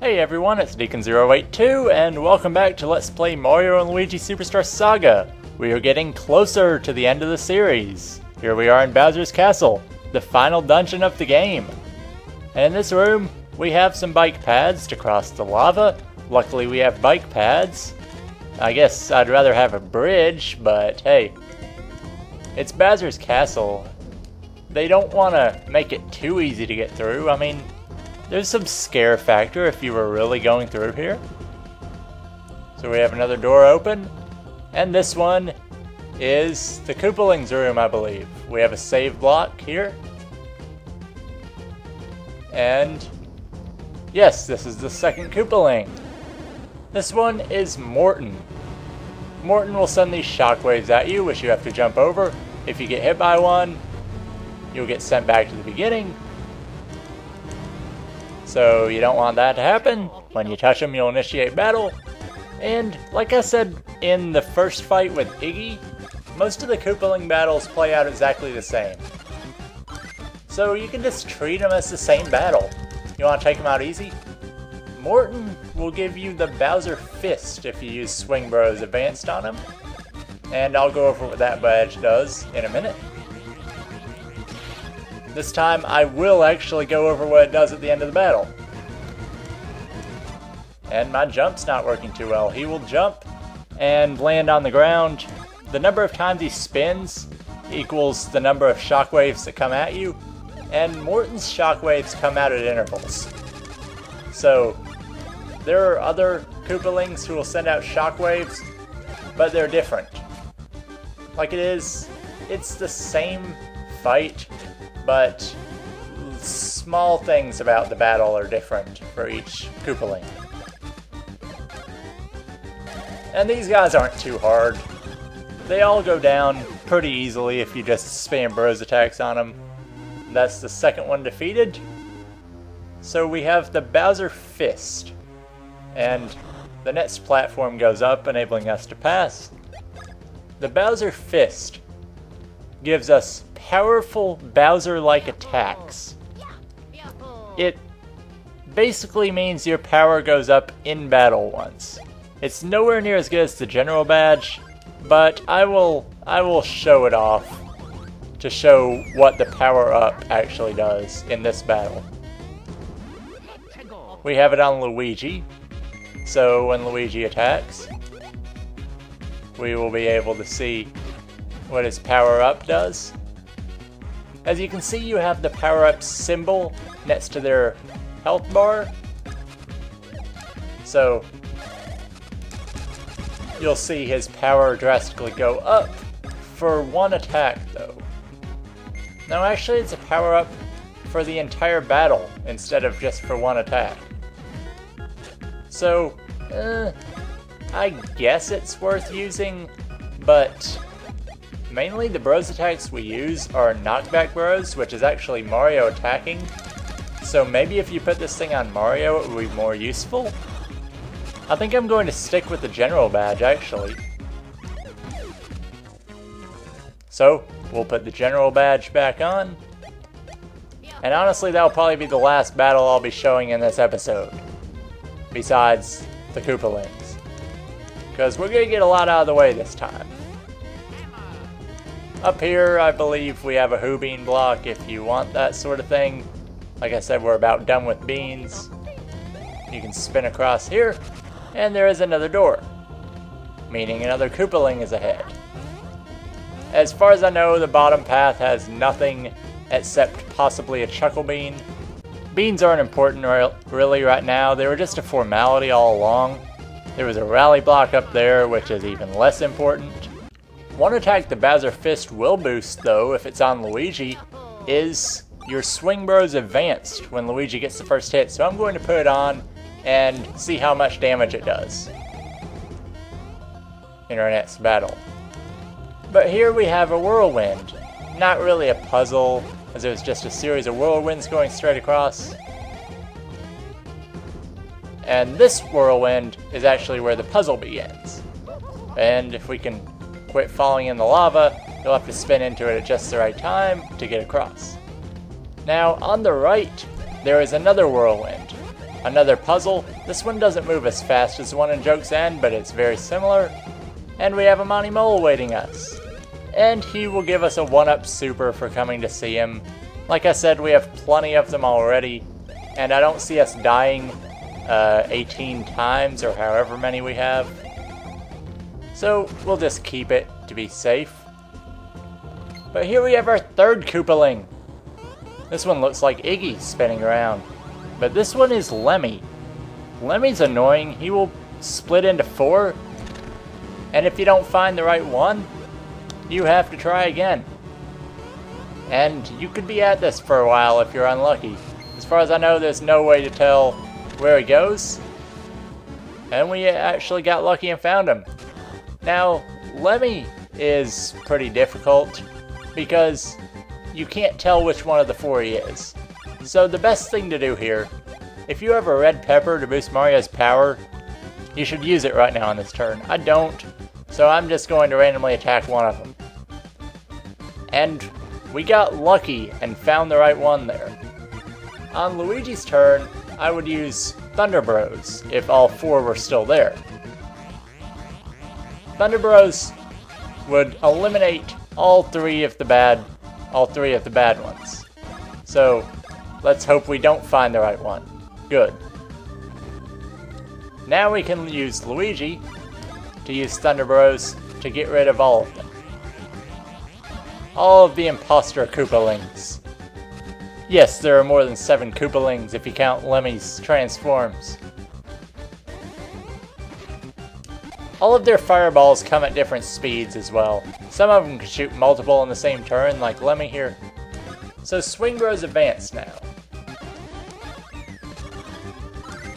Hey everyone, it's Deacon082 and welcome back to Let's Play Mario & Luigi Superstar Saga. We are getting closer to the end of the series. Here we are in Bowser's Castle, the final dungeon of the game. And in this room, we have some bike paths to cross the lava. Luckily we have bike paths. I guess I'd rather have a bridge, but hey. It's Bowser's Castle. They don't want to make it too easy to get through. I mean, there's some scare factor if you were really going through here. So we have another door open. And this one is the Koopalings room, I believe. We have a save block here. And yes, this is the second Koopaling. This one is Morton. Morton will send these shockwaves at you, which you have to jump over. If you get hit by one, you'll get sent back to the beginning. So you don't want that to happen. When you touch them, you'll initiate battle. And like I said in the first fight with Iggy, most of the Koopaling battles play out exactly the same. So you can just treat them as the same battle. You want to take them out easy? Morton will give you the Bowser Fist if you use Swing Bros Advanced on him. And I'll go over what that badge does in a minute. This time I will actually go over what it does at the end of the battle. And my jump's not working too well. He will jump and land on the ground. The number of times he spins equals the number of shockwaves that come at you. And Morton's shockwaves come out at intervals. So there are other Koopalings who will send out shockwaves, but they're different. Like it's the same fight, but small things about the battle are different for each Koopaling. And these guys aren't too hard. They all go down pretty easily if you just spam Bros attacks on them. That's the second one defeated. So we have the Bowser Fist. And the next platform goes up, enabling us to pass. The Bowser Fist gives us powerful Bowser-like attacks. It basically means your power goes up in battle once. It's nowhere near as good as the General Badge, but I will show it off to show what the power up actually does in this battle. We have it on Luigi, so when Luigi attacks, we will be able to see what his power up does. As you can see, you have the power-up symbol next to their health bar. So you'll see his power drastically go up for one attack though. Now actually it's a power-up for the entire battle instead of just for one attack. So I guess it's worth using, but mainly the Bros attacks we use are knockback Bros, which is actually Mario attacking. So maybe if you put this thing on Mario, it would be more useful. I think I'm going to stick with the General Badge, actually. So, we'll put the General Badge back on. And honestly, that'll probably be the last battle I'll be showing in this episode. Besides the Koopalings. Because we're going to get a lot out of the way this time. Up here, I believe we have a Who Bean block if you want that sort of thing. Like I said, we're about done with beans. You can spin across here, and there is another door, meaning another Koopaling is ahead. As far as I know, the bottom path has nothing except possibly a Chuckle Bean. Beans aren't important really right now. They were just a formality all along. There was a rally block up there, which is even less important. One attack the Bowser Fist will boost, though, if it's on Luigi, is your Swing Bros Advanced when Luigi gets the first hit. So I'm going to put it on and see how much damage it does in our next battle. But here we have a whirlwind. Not really a puzzle, as it was just a series of whirlwinds going straight across. And this whirlwind is actually where the puzzle begins. And if we can quit falling in the lava, you'll have to spin into it at just the right time to get across. Now, on the right, there is another whirlwind. Another puzzle. This one doesn't move as fast as the one in Joke's End, but it's very similar. And we have a Monty Mole awaiting us. And he will give us a 1-up super for coming to see him. Like I said, we have plenty of them already, and I don't see us dying 18 times or however many we have. So we'll just keep it to be safe. But here we have our third Koopaling. This one looks like Iggy spinning around. But this one is Lemmy. Lemmy's annoying. He will split into 4. And if you don't find the right one, you have to try again. And you could be at this for a while if you're unlucky. As far as I know, there's no way to tell where he goes. And we actually got lucky and found him. Now, Lemmy is pretty difficult because you can't tell which one of the 4 he is. So the best thing to do here, if you have a red pepper to boost Mario's power, you should use it right now on this turn. I don't, so I'm just going to randomly attack one of them. And we got lucky and found the right one there. On Luigi's turn, I would use Thunder Bros if all 4 were still there. Thunder Bros would eliminate all three of the bad ones. So let's hope we don't find the right one. Good. Now we can use Luigi to use Thunder Bros to get rid of all of them. All of the imposter Koopalings. Yes, there are more than 7 Koopalings if you count Lemmy's transforms. All of their fireballs come at different speeds as well. Some of them can shoot multiple in the same turn, like Lemmy here. So Swing Bros advanced now.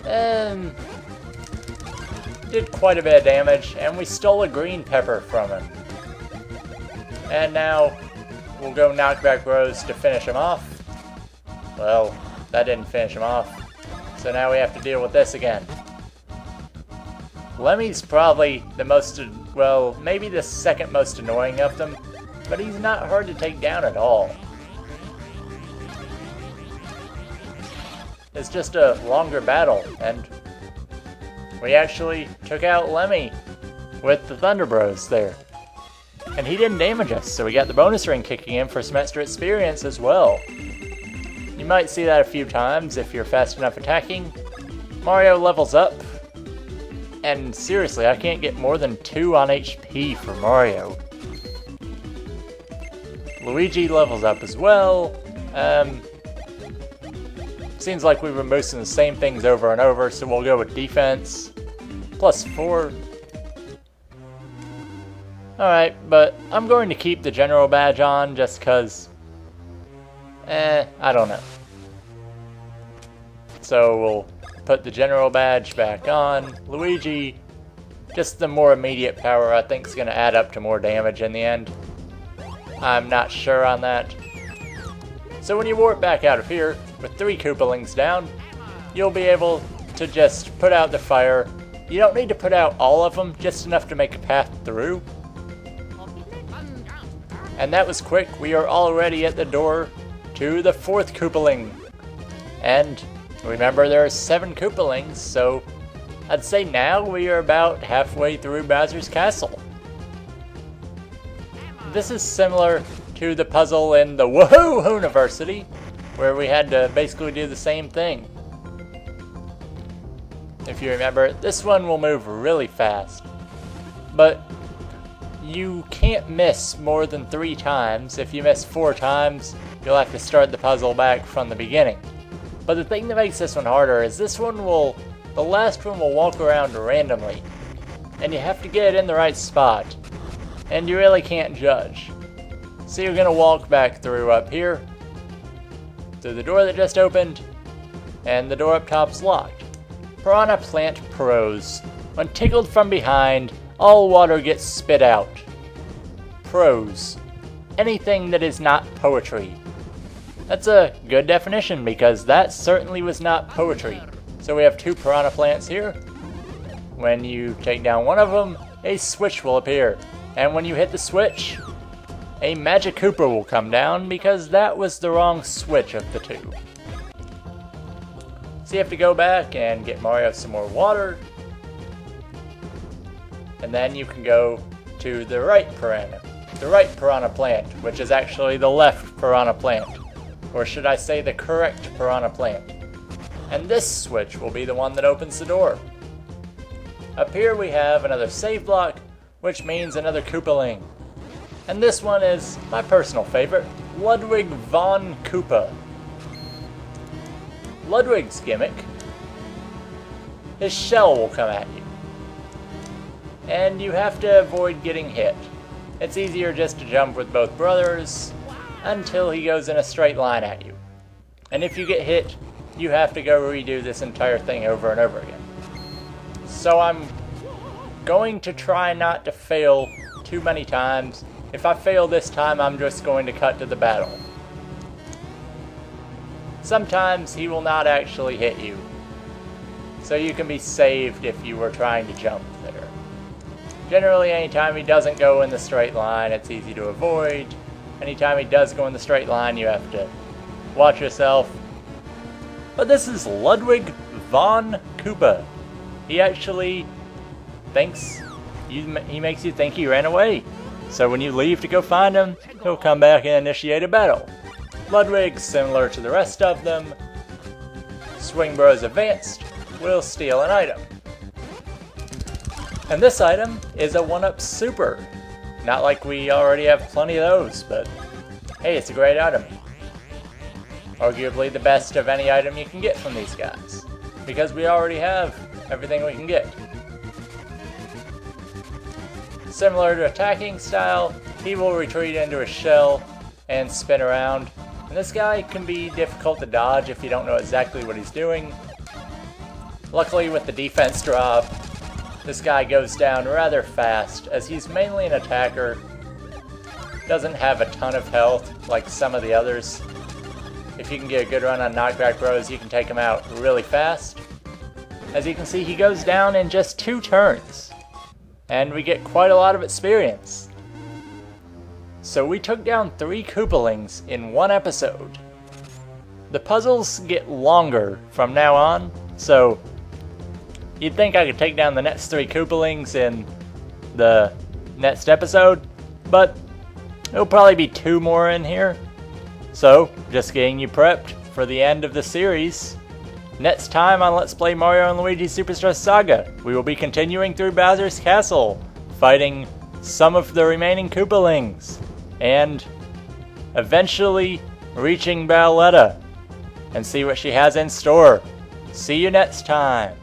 And did quite a bit of damage, and we stole a green pepper from him. And now we'll go Knockback Bros to finish him off. Well, that didn't finish him off. So now we have to deal with this again. Lemmy's probably the most, well, maybe the second most annoying of them, but he's not hard to take down at all. It's just a longer battle, and we actually took out Lemmy with the Thunder Bros there. And he didn't damage us, so we got the bonus ring kicking in for some extra experience as well. You might see that a few times if you're fast enough attacking. Mario levels up. And seriously, I can't get more than 2 on HP for Mario. Luigi levels up as well. Seems like we were boosting the same things over and over, so we'll go with defense. +4. Alright, but I'm going to keep the general badge on just because... I don't know. So we'll put the general badge back on. Luigi, just the more immediate power I think is going to add up to more damage in the end. I'm not sure on that. So when you warp back out of here, with 3 Koopalings down, you'll be able to just put out the fire. You don't need to put out all of them, just enough to make a path through. And that was quick. We are already at the door to the 4th Koopaling. And remember, there are 7 Koopalings, so I'd say now we are about halfway through Bowser's Castle. This is similar to the puzzle in the Woohoo University, where we had to basically do the same thing. If you remember, this one will move really fast, but you can't miss more than 3 times. If you miss 4 times, you'll have to start the puzzle back from the beginning. But the thing that makes this one harder is this one will, the last one will walk around randomly, and you have to get it in the right spot, and you really can't judge. So you're gonna walk back through up here, through the door that just opened, and the door up top's locked. Piranha Plant Prose. When tickled from behind, all water gets spit out. Prose. Anything that is not poetry. That's a good definition because that certainly was not poetry. So we have 2 Piranha Plants here. When you take down one of them, a switch will appear. And when you hit the switch, a Magic Koopa will come down because that was the wrong switch of the 2. So you have to go back and get Mario some more water. And then you can go to the right piranha plant, which is actually the left piranha plant. Or should I say the correct piranha plant. And this switch will be the one that opens the door. Up here we have another save block, which means another Koopaling. And this one is my personal favorite, Ludwig von Koopa. Ludwig's gimmick, his shell will come at you. And you have to avoid getting hit. It's easier just to jump with both brothers until he goes in a straight line at you. And if you get hit, you have to go redo this entire thing over and over again. So I'm going to try not to fail too many times. If I fail this time, I'm just going to cut to the battle. Sometimes he will not actually hit you, so you can be saved if you were trying to jump there. Generally, anytime he doesn't go in the straight line, it's easy to avoid. Anytime he does go in the straight line, you have to watch yourself. But this is Ludwig von Koopa. He actually thinks, he makes you think he ran away. So when you leave to go find him, he'll come back and initiate a battle. Ludwig, similar to the rest of them, Swing Bros Advanced, will steal an item. And this item is a 1-up super. Not like we already have plenty of those, but hey, it's a great item. Arguably the best of any item you can get from these guys, because we already have everything we can get. Similar to attacking style, he will retreat into a shell and spin around. And this guy can be difficult to dodge if you don't know exactly what he's doing. Luckily with the defense drop, this guy goes down rather fast as he's mainly an attacker. Doesn't have a ton of health like some of the others. If you can get a good run on Knockback Bros, you can take him out really fast. As you can see, he goes down in just 2 turns. And we get quite a lot of experience. So we took down 3 Koopalings in 1 episode. The puzzles get longer from now on, so you'd think I could take down the next 3 Koopalings in the next episode, but it'll probably be 2 more in here. So, just getting you prepped for the end of the series. Next time on Let's Play Mario and Luigi Superstar Saga, we will be continuing through Bowser's Castle, fighting some of the remaining Koopalings, and eventually reaching Bowletta, and see what she has in store. See you next time!